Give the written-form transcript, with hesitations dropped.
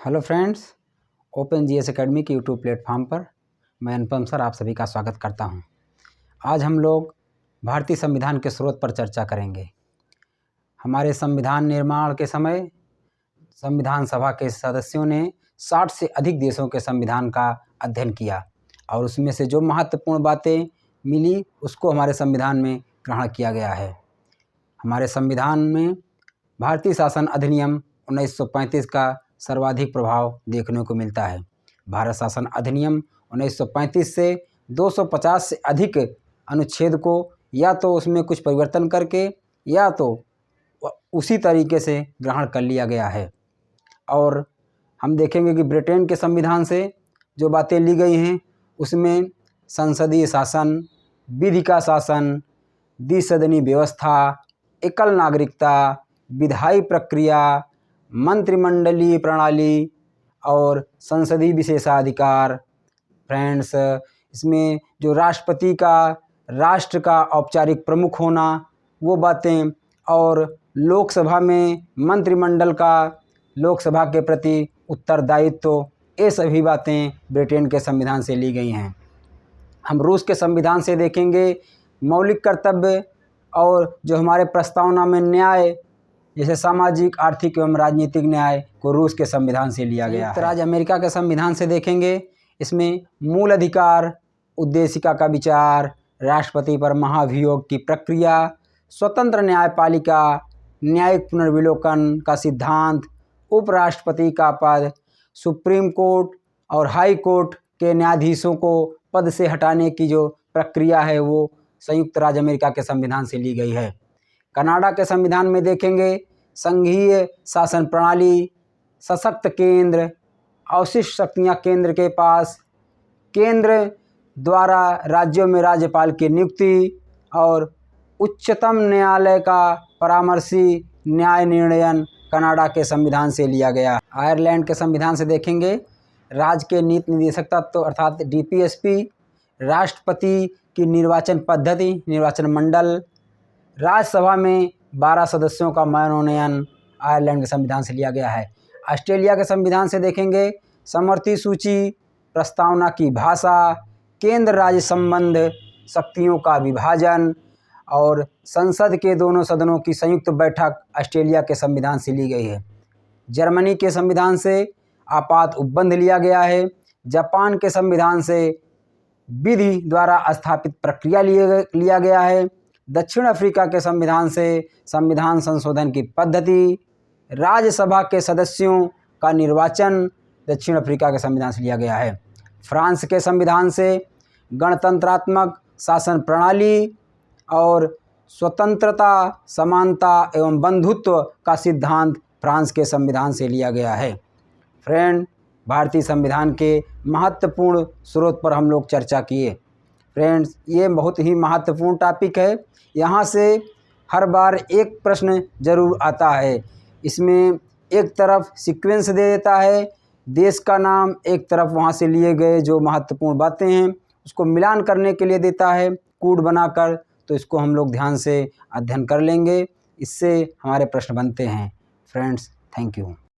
Hello friends, open GS academy के YouTube platform पर मैं अनुपम सर आप सभी का स्वागत करता हूं। आज हम लोग भारतीय संविधान के स्रोत पर चर्चा करेंगे। हमारे संविधान निर्माण के समय संविधान सभा के सदस्यों ने 60 से अधिक देशों के संविधान का अध्ययन किया और उसमें से जो महत्वपूर्ण बातें मिली उसको हमारे संविधान में ग्रहण किया गया है। हमारे संविधान में भारतीय शासन अधिनियम 1935 का सर्वाधिक प्रभाव देखने को मिलता है। भारत शासन अधिनियम 1935 से 250 से अधिक अनुच्छेद को या तो उसमें कुछ परिवर्तन करके या तो उसी तरीके से ग्रहण कर लिया गया है। और हम देखेंगे कि ब्रिटेन के संविधान से जो बातें ली गई हैं उसमें संसदीय शासन, विधि का शासन, द्विसदनी व्यवस्था, एकल नागरिकता, विधायी प्रक्रिया, मंत्रिमंडलीय प्रणाली और संसदीय विशेषाधिकार। फ्रेंड्स, इसमें जो राष्ट्रपति का राष्ट्र का औपचारिक प्रमुख होना वो बातें और लोकसभा में मंत्रिमंडल का लोकसभा के प्रति उत्तरदायित्व, ये सभी बातें ब्रिटेन के संविधान से ली गई हैं। हम रूस के संविधान से देखेंगे मौलिक कर्तव्य और जो हमारे प्रस्तावना में न्याय जैसे सामाजिक, आर्थिक एवं राजनीतिक न्याय को रूस के संविधान से लिया गया है। संयुक्त राज्य अमेरिका के संविधान से देखेंगे इसमें मूल अधिकार, उद्देशिका का विचार, राष्ट्रपति पर महाभियोग की प्रक्रिया, स्वतंत्र न्यायपालिका, न्यायिक पुनर्विलोकन का सिद्धांत, उपराष्ट्रपति का पद, सुप्रीम कोर्ट और हाई कोर्ट के न्यायाधीशों को पद से हटाने की जो प्रक्रिया है वो संयुक्त राज्य अमेरिका के संविधान से ली गई है। कनाडा के संविधान में देखेंगे संघीय शासन प्रणाली, सशक्त केंद्र, अवशिष्ट शक्तियाँ केंद्र के पास, केंद्र द्वारा राज्यों में राज्यपाल की नियुक्ति और उच्चतम न्यायालय का परामर्शी न्याय निर्णयन कनाडा के संविधान से लिया गया। आयरलैंड के संविधान से देखेंगे राज्य के नीति निदेशक तत्व अर्थात डीपीएसपी, राष्ट्रपति की निर्वाचन पद्धति, निर्वाचन मंडल, राज्यसभा में 12 सदस्यों का मनोनयन आयरलैंड के संविधान से लिया गया है। ऑस्ट्रेलिया के संविधान से देखेंगे समवर्ती सूची, प्रस्तावना की भाषा, केंद्र राज्य संबंध, शक्तियों का विभाजन और संसद के दोनों सदनों की संयुक्त बैठक ऑस्ट्रेलिया के संविधान से ली गई है। जर्मनी के संविधान से आपात उपबंध लिया गया है। जापान के संविधान से विधि द्वारा स्थापित प्रक्रिया लिया गया है। दक्षिण अफ्रीका के संविधान से संविधान संशोधन की पद्धति, राज्यसभा के सदस्यों का निर्वाचन दक्षिण अफ्रीका के संविधान से लिया गया है। फ्रांस के संविधान से गणतंत्रात्मक शासन प्रणाली और स्वतंत्रता, समानता एवं बंधुत्व का सिद्धांत फ्रांस के संविधान से लिया गया है। फ्रेंड, भारतीय संविधान के महत्वपूर्ण स्रोत पर हम लोग चर्चा किए। फ्रेंड्स, ये बहुत ही महत्वपूर्ण टॉपिक है। यहाँ से हर बार एक प्रश्न जरूर आता है। इसमें एक तरफ सीक्वेंस दे देता है, देश का नाम, एक तरफ वहाँ से लिए गए जो महत्वपूर्ण बातें हैं उसको मिलान करने के लिए देता है कोड बनाकर। तो इसको हम लोग ध्यान से अध्ययन कर लेंगे, इससे हमारे प्रश्न बनते हैं। Friends, thank you.